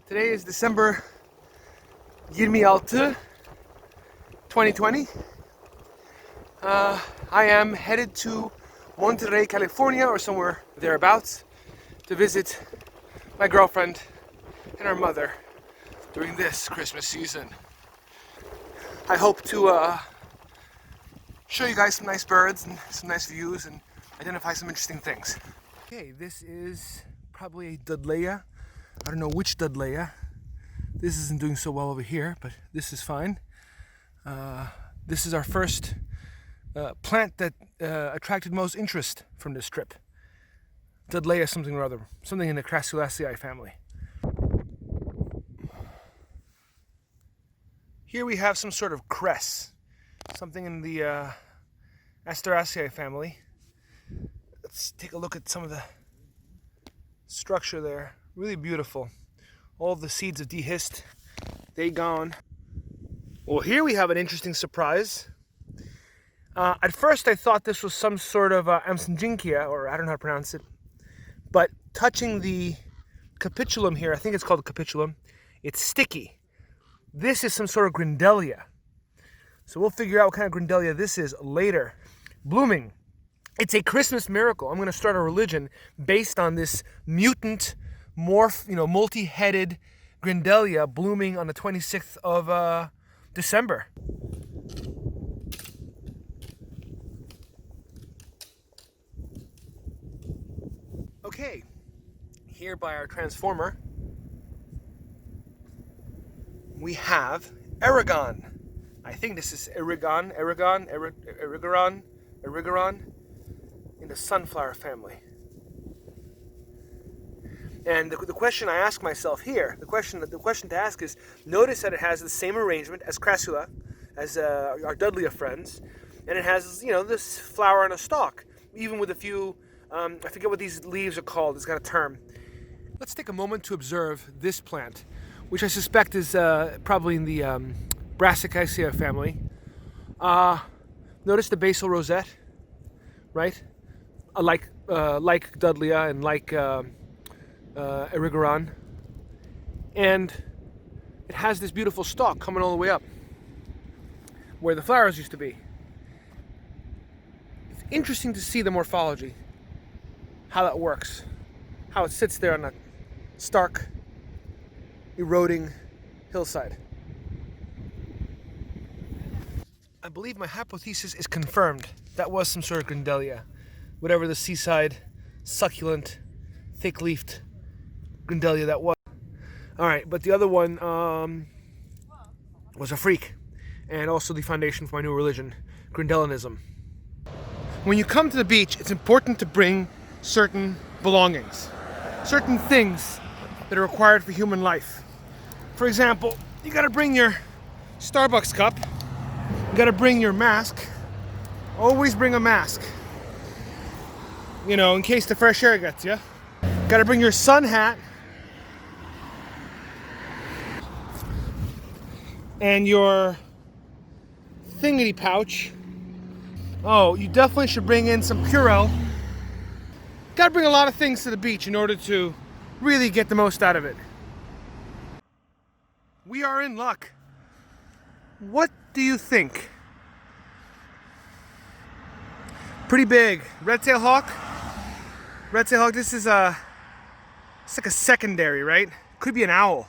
Today is December 26, 2020. I am headed to Monterey, California, or somewhere thereabouts, to visit my girlfriend and her mother during this Christmas season. I hope to show you guys some nice birds and some nice views and identify some interesting things. Okay, this is probably a Dudleya. I don't know which Dudleya. This isn't doing so well over here, but this is fine. This is our first plant that attracted most interest from this trip. Dudleya something or other, something in the Crassulaceae family. Here we have some sort of cress, something in the Asteraceae family. Let's take a look at some of the structure there. Really beautiful. All of the seeds have dehisced. They gone. Well, here we have an interesting surprise. At first I thought this was some sort of Amsonginkia, or I don't know how to pronounce it. But touching the capitulum here, I think it's called the capitulum, it's sticky. This is some sort of Grandiflora. So we'll figure out what kind of Grandiflora this is later. Blooming. It's a Christmas miracle. I'm going to start a religion based on this mutant, multi-headed Grandiflora blooming on the 26th of December. Okay, here by our transformer, we have Erigon. I think this is Erigon in the sunflower family. And the question I ask myself here, the question to ask is, notice that it has the same arrangement as Crassula, as our Dudleya friends, and it has, this flower on a stalk, even with a few, I forget what these leaves are called, it's got a term. Let's take a moment to observe this plant, which I suspect is probably in the Brassicaceae family. Notice the basal rosette, right? Like Dudleya and like Erigon, and it has this beautiful stalk coming all the way up where the flowers used to be. It's interesting to see the morphology, how that works, how it sits there on a stark, eroding hillside. I believe my hypothesis is confirmed. That was some sort of Grandiflora, whatever the seaside, succulent, thick-leafed Grandiflora that was. Alright, but the other one was a freak, and also the foundation for my new religion, Grandelianism. When you come to the beach, it's important to bring certain belongings, certain things that are required for human life. For example, you gotta bring your Starbucks cup, you gotta bring your mask. Always bring a mask, in case the fresh air gets you. Gotta bring your sun hat and your thingity pouch. Oh, you definitely should bring in some Purell. Gotta bring a lot of things to the beach in order to really get the most out of it. We are in luck. What do you think? Pretty big. Red-tailed hawk. Red-tailed hawk, this is it's like a secondary, right? Could be an owl.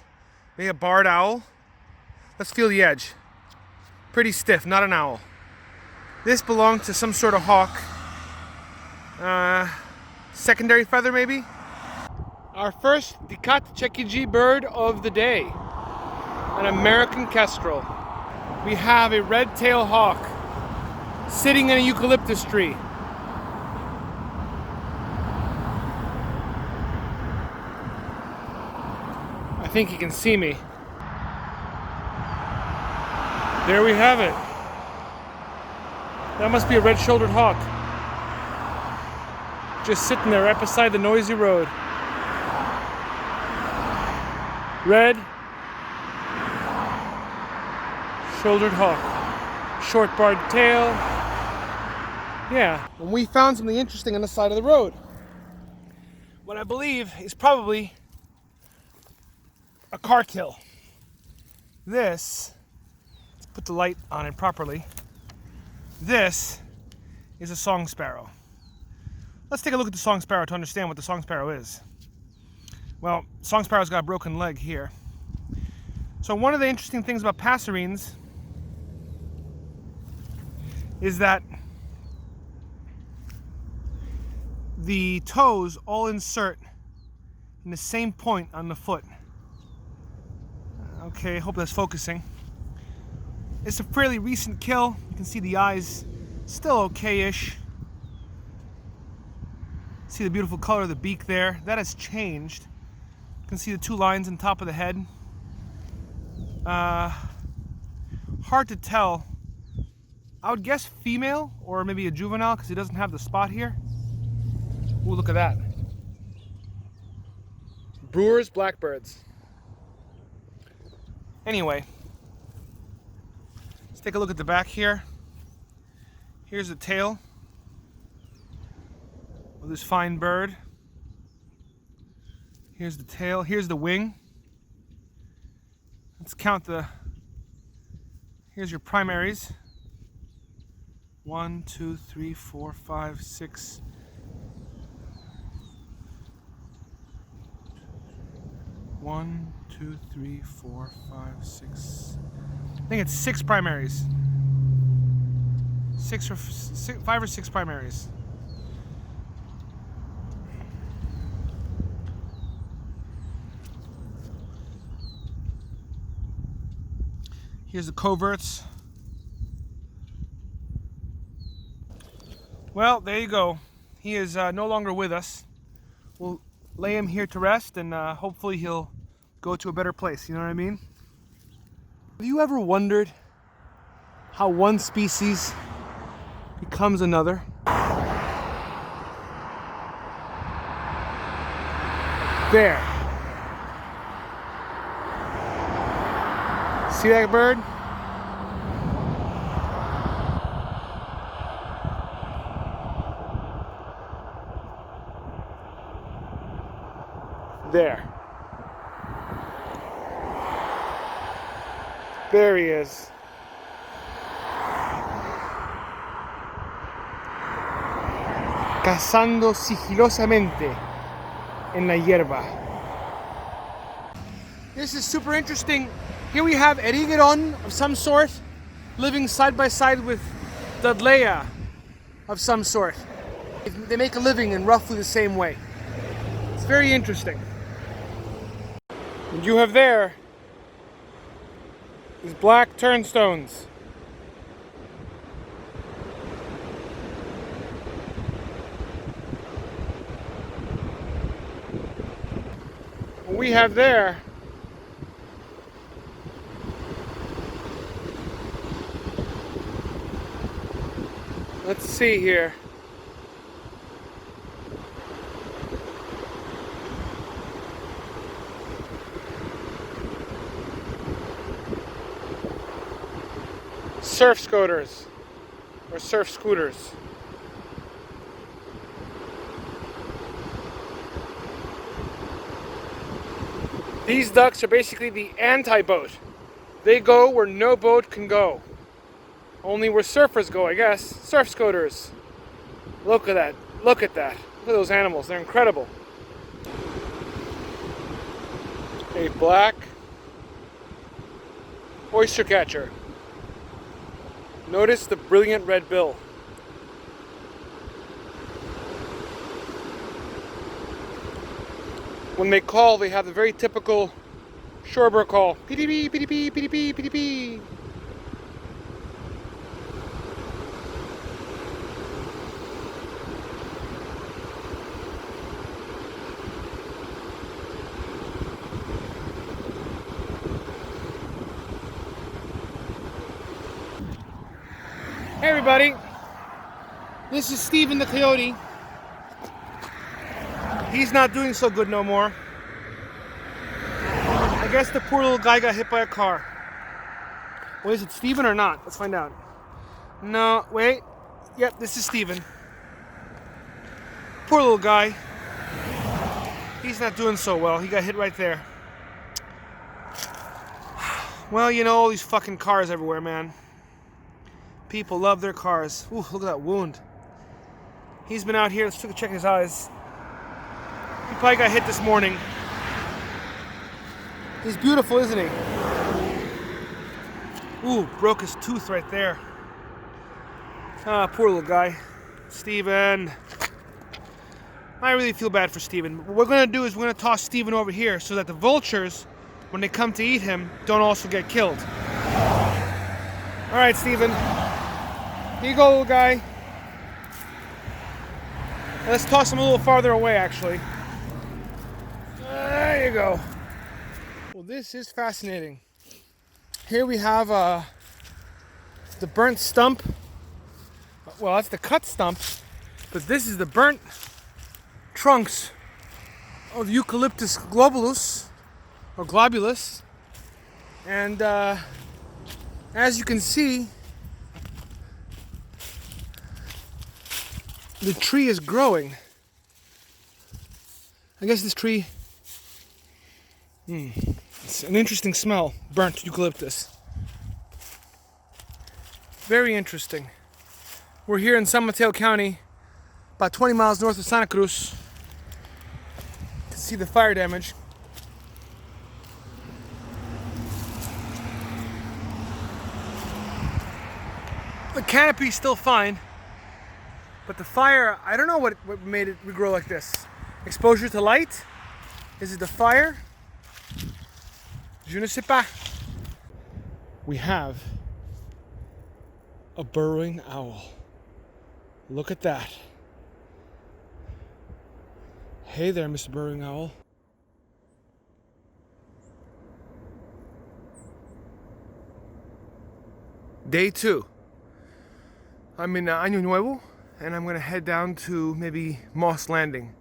Maybe a barred owl. Let's feel the edge. Pretty stiff, not an owl. This belonged to some sort of hawk. Secondary feather, maybe? Our first dissected bird of the day. An American Kestrel. We have a red-tailed hawk sitting in a eucalyptus tree. I think he can see me. There we have it. That must be a red-shouldered hawk. Just sitting there right beside the noisy road. Red-shouldered hawk. Short barred tail. Yeah, and we found something interesting on the side of the road. What I believe is probably a car kill. This, let's put the light on it properly. This is a song sparrow. Let's take a look at the song sparrow to understand what the song sparrow is. Well, song sparrow's got a broken leg here. So one of the interesting things about passerines is that the toes all insert in the same point on the foot. Okay, hope that's focusing. It's a fairly recent kill. You can see the eyes still okay-ish. See the beautiful color of the beak there. That has changed. You can see the two lines on top of the head. Hard to tell. I would guess female or maybe a juvenile because he doesn't have the spot here. Ooh, look at that. Brewer's blackbirds. Anyway, let's take a look at the back here. Here's the tail of this fine bird. Here's the tail. Here's the wing. Let's count the... Here's your primaries. 1, 2, 3, 4, 5, 6. 1, 2, 3, 4, 5, 6. I think it's 6 primaries. 5 or 6 primaries. Here's the coverts. Well, there you go. He is no longer with us. We'll lay him here to rest, and hopefully he'll go to a better place. You know what I mean? Have you ever wondered how one species becomes another? There. See that bird? There. There he is. Cazando sigilosamente en la hierba. This is super interesting. Here we have Erigeron of some sort living side by side with Dudleya of some sort. They make a living in roughly the same way. It's very interesting. And you have there these black turnstones. What we have there let's see here. Surf scoters or surf scooters. These ducks are basically the anti-boat. They go where no boat can go. Only where surfers go, I guess. Surf scoters. Look at that. Look at that. Look at those animals. They're incredible. A black oyster catcher. Notice the brilliant red bill. When they call, they have the very typical shorebird call. PDB, PDB, PDB, PDB. Hey everybody, this is Steven the coyote. He's not doing so good no more. I guess the poor little guy got hit by a car. Well, is it Steven or not? Let's find out. No, wait. Yep, this is Steven. Poor little guy. He's not doing so well. He got hit right there. Well, you know, all these fucking cars everywhere, man. People love their cars. Ooh, look at that wound. He's been out here. Let's take a check his eyes. He probably got hit this morning. He's beautiful, isn't he? Ooh, broke his tooth right there. Ah, poor little guy. Steven. I really feel bad for Steven. What we're going to do is we're going to toss Steven over here so that the vultures, when they come to eat him, don't also get killed. Alright, Steven. Here you go, little guy. Let's toss him a little farther away, actually. There you go. Well, this is fascinating. Here we have the burnt stump. Well, that's the cut stump, but this is the burnt trunks of Eucalyptus globulus, or globulus. And as you can see, the tree is growing. I guess this tree, it's an interesting smell, burnt eucalyptus. Very interesting. We're here in San Mateo County, about 20 miles north of Santa Cruz. You can see the fire damage. The canopy's still fine, but the fire, I don't know what made it regrow like this. Exposure to light? Is it the fire? Je ne sais pas. We have a burrowing owl. Look at that. Hey there, Mr. Burrowing Owl. Day 2. I'm in Año Nuevo, and I'm gonna head down to maybe Moss Landing.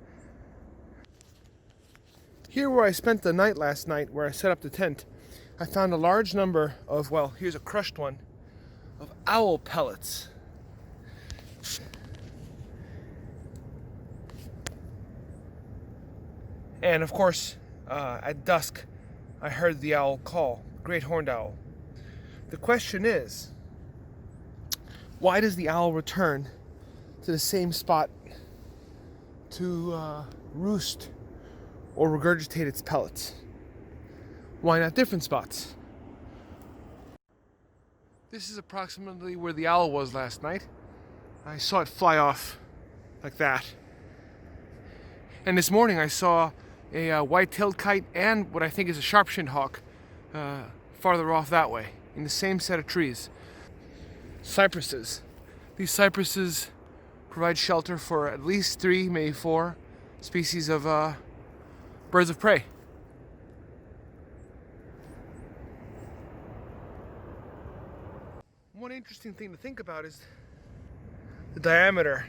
Here where I spent the night last night, where I set up the tent, I found a large number of, well, here's a crushed one, of owl pellets. And of course, at dusk, I heard the owl call, great horned owl. The question is, why does the owl return to the same spot to roost or regurgitate its pellets? Why not different spots? This is approximately where the owl was last night. I saw it fly off like that. And this morning I saw a white-tailed kite and what I think is a sharp-shinned hawk farther off that way, in the same set of trees. Cypresses. These cypresses provide shelter for at least 3, maybe 4 species of birds of prey. One interesting thing to think about is the diameter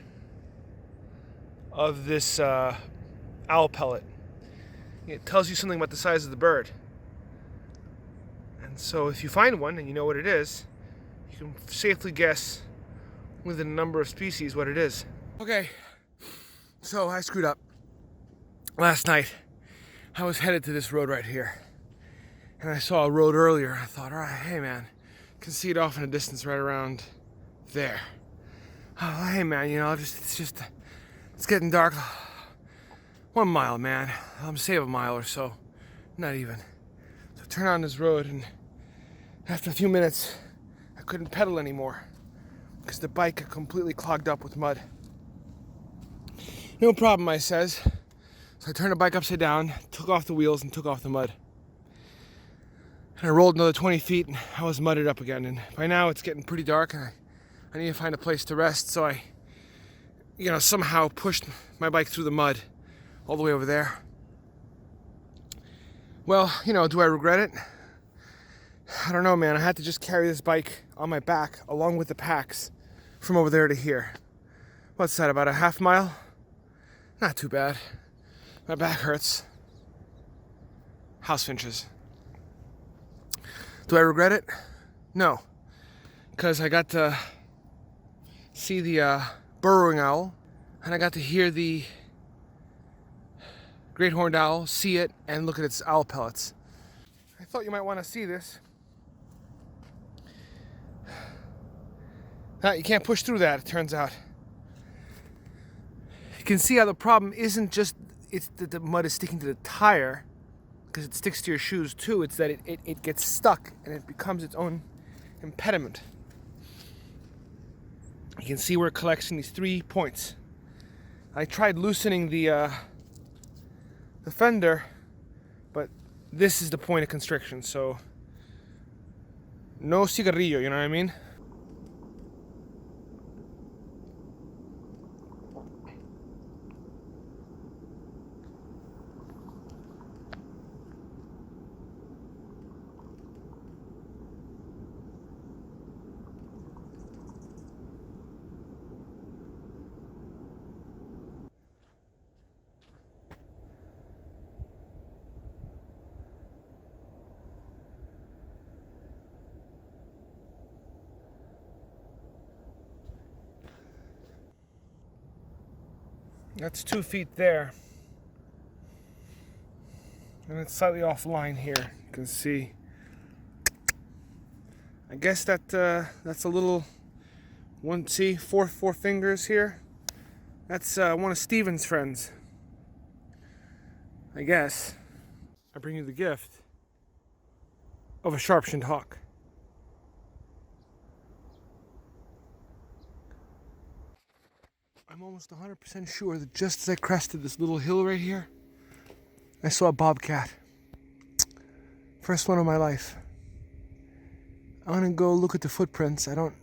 of this owl pellet. It tells you something about the size of the bird. And so if you find one and you know what it is, you can safely guess within a number of species what it is. Okay, so I screwed up. Last night, I was headed to this road right here. And I saw a road earlier. I thought, all right, hey man, can see it off in the distance right around there. Oh, hey man, you know, it's getting dark. 1 mile, man. I'm save a mile or so. Not even. So I turn on this road, and after a few minutes, I couldn't pedal anymore because the bike got completely clogged up with mud. No problem, I says. So I turned the bike upside down, took off the wheels, and took off the mud. And I rolled another 20 feet, and I was mudded up again. And by now, it's getting pretty dark, and I need to find a place to rest. So I, somehow pushed my bike through the mud all the way over there. Well, do I regret it? I don't know, man. I had to just carry this bike on my back along with the packs from over there to here. What's that, about a half mile? Not too bad. My back hurts. House finches. Do I regret it? No. Because I got to see the burrowing owl, and I got to hear the great horned owl, see it, and look at its owl pellets. I thought you might want to see this. You can't push through that, it turns out. You can see how the problem isn't just it's that the mud is sticking to the tire, because it sticks to your shoes too. It's that it gets stuck and it becomes its own impediment. You can see where it collects in these 3 points. I tried loosening the fender, but this is the point of constriction, so no cigarrillo, you know what I mean? That's 2 feet there. And it's slightly offline here. You can see. I guess that's a little one. See, four fingers here. That's one of Steven's friends. I guess. I bring you the gift of a Sharp-shinned Hawk. I'm almost 100% sure that just as I crested this little hill right here, I saw a bobcat. First one of my life. I'm gonna go look at the footprints. I don't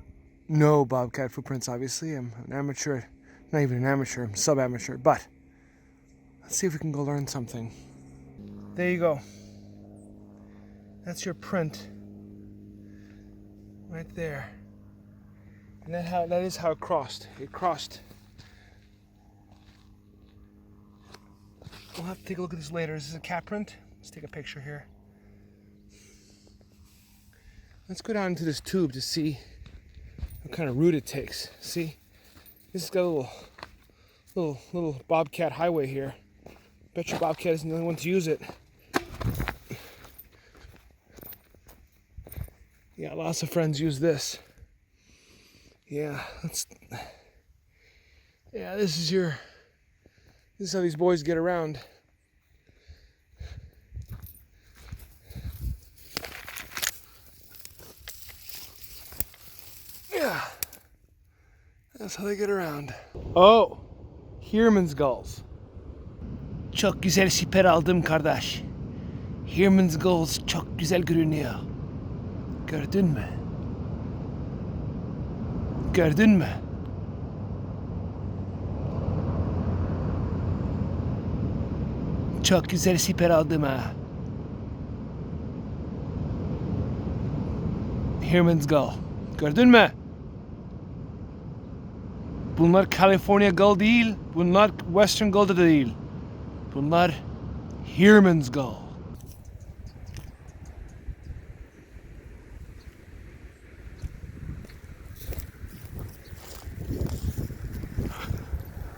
know bobcat footprints, obviously. I'm an amateur, not even an amateur, I'm sub-amateur, but let's see if we can go learn something. There you go. That's your print. Right there. And that is how it crossed. It crossed. We'll have to take a look at this later. This is a cat print. Let's take a picture here. Let's go down into this tube to see what kind of route it takes. See? This has got a little bobcat highway here. Bet your bobcat isn't the only one to use it. Yeah, lots of friends use this. Yeah, this is how these boys get around. Yeah, that's how they get around. Oh, Heerman's gulls. Çok güzel siper aldım kardeş. Heerman's gulls çok güzel görünüyor. Gördün mü? Gördün mü? Çok güzel siper aldım ha. Heerman's gull. Gördün mü? Bunlar California gull değil. Bunlar Western gull da değil. Bunlar Heerman's gull.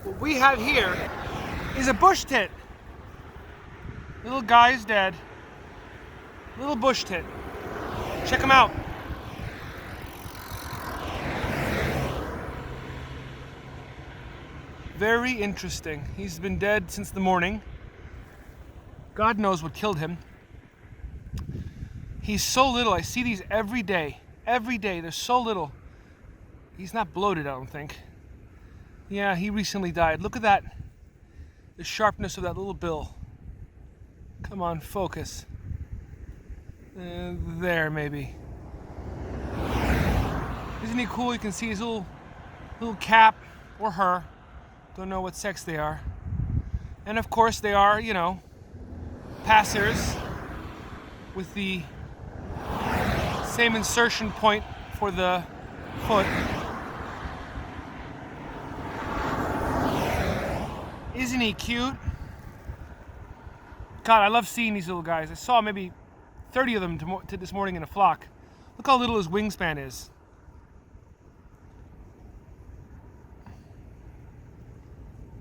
What we have here is a bush tit. Little guy's dead. Little bush tit. Check him out. Very interesting. He's been dead since the morning. God knows what killed him. He's so little. I see these every day. Every day. They're so little. He's not bloated, I don't think. Yeah, he recently died. Look at that. The sharpness of that little bill. Come on, focus. There, maybe. Isn't he cool? You can see his little cap, or her. Don't know what sex they are. And of course they are, you know, passers with the same insertion point for the foot. Isn't he cute? God, I love seeing these little guys. I saw maybe 30 of them to this morning in a flock. Look how little his wingspan is.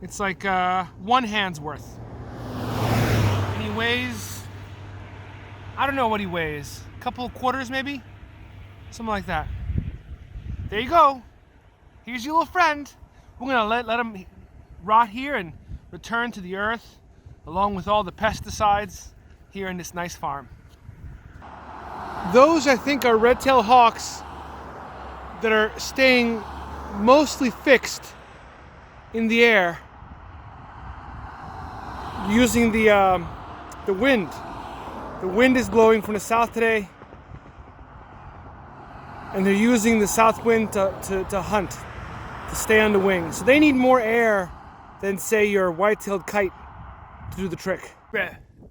It's like one hand's worth. And he weighs, I don't know what he weighs. A couple of quarters maybe? Something like that. There you go. here's your little friend. We're gonna let him rot here and return to the earth along with all the pesticides here in this nice farm. Those, I think, are red-tailed hawks that are staying mostly fixed in the air using the wind. The wind is blowing from the south today, and they're using the south wind to hunt, to stay on the wing. So they need more air than, say, your white-tailed kite to do the trick.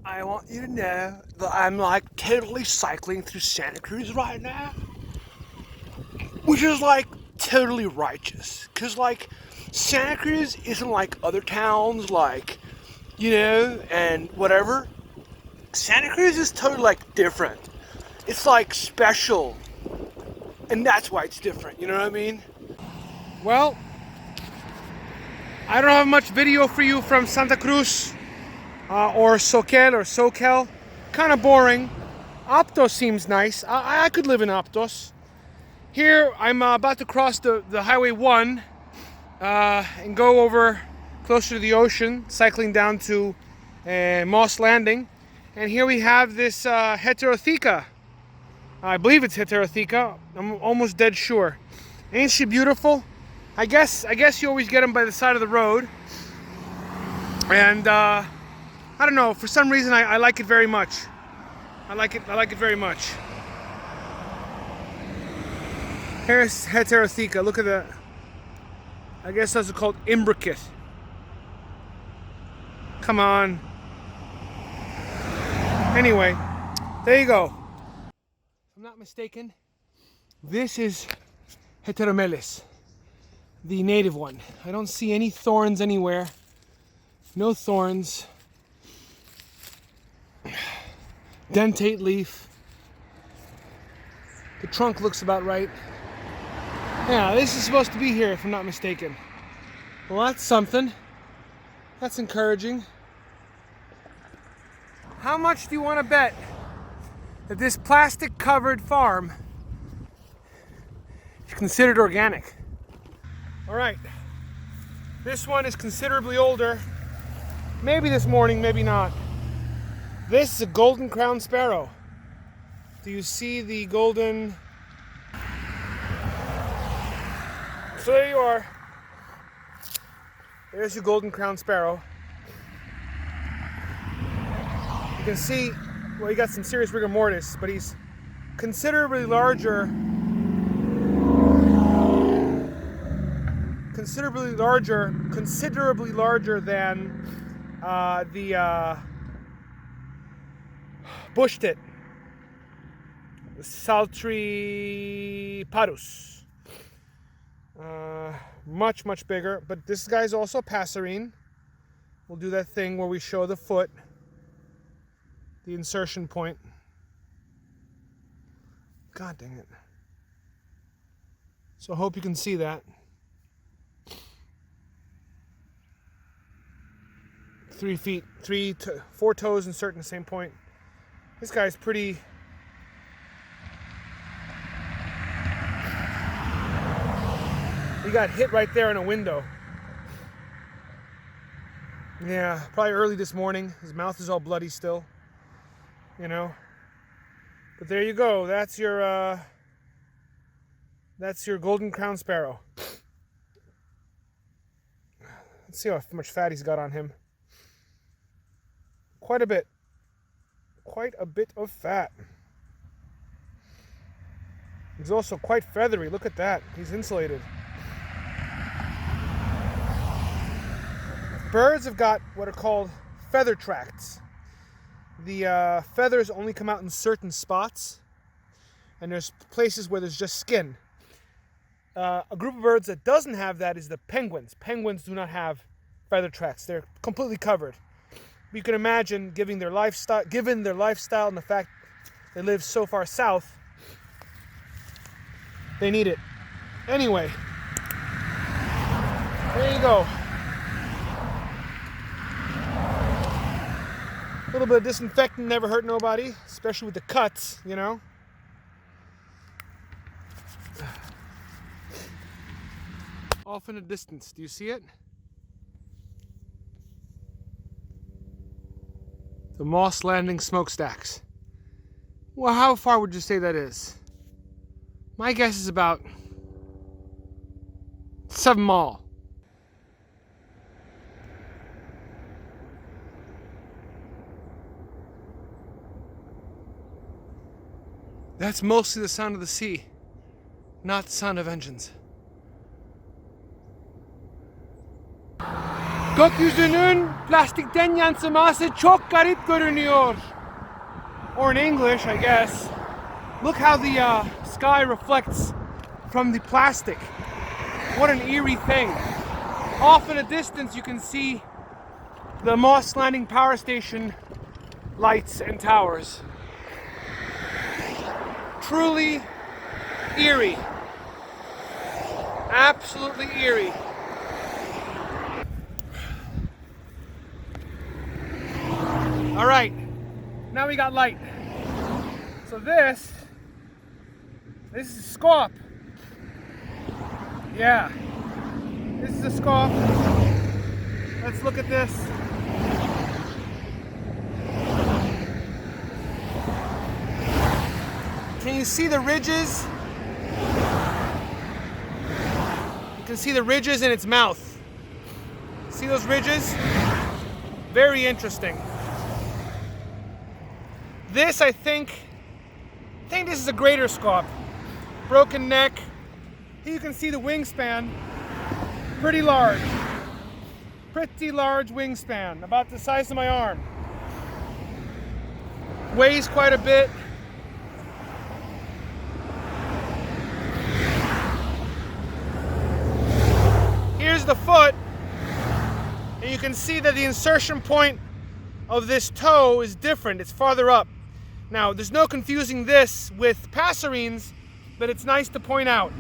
I want you to know that I'm like totally cycling through Santa Cruz right now, which is like totally righteous, because like Santa Cruz isn't like other towns, like, you know, and whatever. Santa Cruz is totally like different. It's like special, and that's why it's different, you know what I mean? Well, I don't have much video for you from Santa Cruz or Soquel. Kind of boring. Aptos seems nice. I could live in Aptos. Here I'm about to cross the Highway 1 and go over closer to the ocean, cycling down to Moss Landing. And here we have this Heterotheca. I believe it's Heterotheca. I'm almost dead sure. Ain't she beautiful? I guess you always get them by the side of the road. And I don't know, for some reason I like it very much. I like it very much. Here's Heterotheca. Look at that. I guess those are called imbricate. Come on. Anyway, there you go. If I'm not mistaken, this is Heteromeles, the native one. I don't see any thorns anywhere. No thorns. Dentate leaf. The trunk looks about right. Yeah, this is supposed to be here if I'm not mistaken. Well, that's something. That's encouraging. How much do you want to bet that this plastic covered farm is considered organic? Alright, this one is considerably older. Maybe this morning, maybe not. This is a golden crowned sparrow. Do you see the golden? So there you are. There's your golden crowned sparrow. You can see, well, he got some serious rigor mortis, but he's considerably larger. Considerably larger than the bush tit, Saltri parus. Much bigger, but this guy's also passerine. We'll do that thing where we show the foot, the insertion point. God dang it. So I hope you can see that. 3 feet, 4 toes insert in the same point. This guy's pretty. He got hit right there in a window. Yeah, probably early this morning. His mouth is all bloody still. You know. But there you go. That's your golden crown sparrow. Let's see how much fat he's got on him. Quite a bit. Quite a bit of fat. He's also quite feathery. Look at that. He's insulated. Birds have got what are called feather tracts. The feathers only come out in certain spots, and there's places where there's just skin. A group of birds that doesn't have that is the penguins. Penguins do not have feather tracts. They're completely covered. You can imagine, given their lifestyle and the fact they live so far south, they need it. Anyway, there you go. A little bit of disinfectant never hurt nobody, especially with the cuts, you know. off in the distance. Do you see it? The Moss Landing smokestacks. Well, how far would you say that is? My guess is about 7 miles. That's mostly the sound of the sea, not the sound of engines. Gökyüzünün plastikten yansıması çok garip görünüyor. Or in English, I guess, look how the sky reflects from the plastic. What an eerie thing. Off in a distance, you can see the Moss Landing power station lights and towers. Truly eerie. Absolutely eerie. All right, now we got light. So this is a Scaup. Yeah, this is a Scaup. Let's look at this. Can you see the ridges? You can see the ridges in its mouth. See those ridges? Very interesting. This, I think this is a greater Scaup. Broken neck. Here you can see the wingspan. Pretty large. Pretty large wingspan, about the size of my arm. Weighs quite a bit. Here's the foot, and you can see that the insertion point of this toe is different. It's farther up. Now, there's no confusing this with passerines, but it's nice to point out.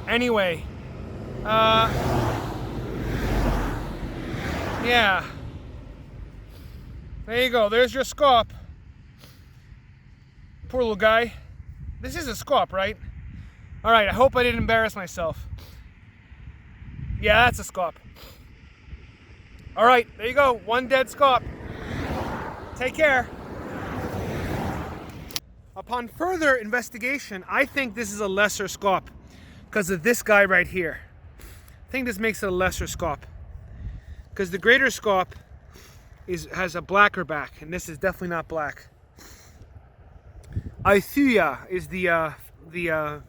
Anyway, yeah. There you go. There's your Scaup. Poor little guy. This is a Scaup, right? All right, I hope I didn't embarrass myself. Yeah, that's a Scaup. All right, there you go. One dead Scaup. Take care. Upon further investigation, I think this is a lesser Scaup because of this guy right here. I think this makes it a lesser Scaup because the greater Scaup has a blacker back, and this is definitely not black. Eucalyptus is the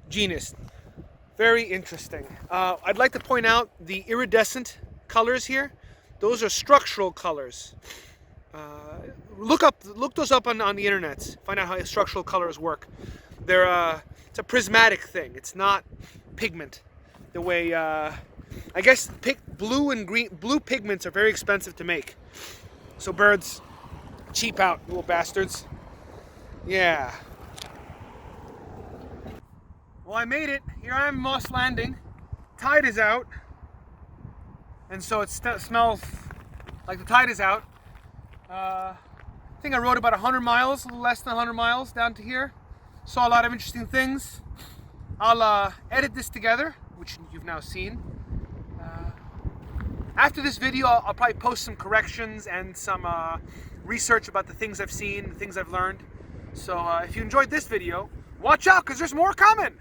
genus. Very interesting. I'd like to point out the iridescent colors here. Those are structural colors. Look those up on the internet. Find out how structural colors work. It's a prismatic thing. It's not pigment. The way I guess blue and green pigments are very expensive to make. So birds cheap out, little bastards. Yeah. Well, I made it. Here I am in Moss Landing. Tide is out. And so it smells like the tide is out. I think I rode about 100 miles, a little less than 100 miles down to here. Saw a lot of interesting things. I'll edit this together, which you've now seen. After this video, I'll probably post some corrections and some research about the things I've seen, the things I've learned. So if you enjoyed this video, watch out because there's more coming.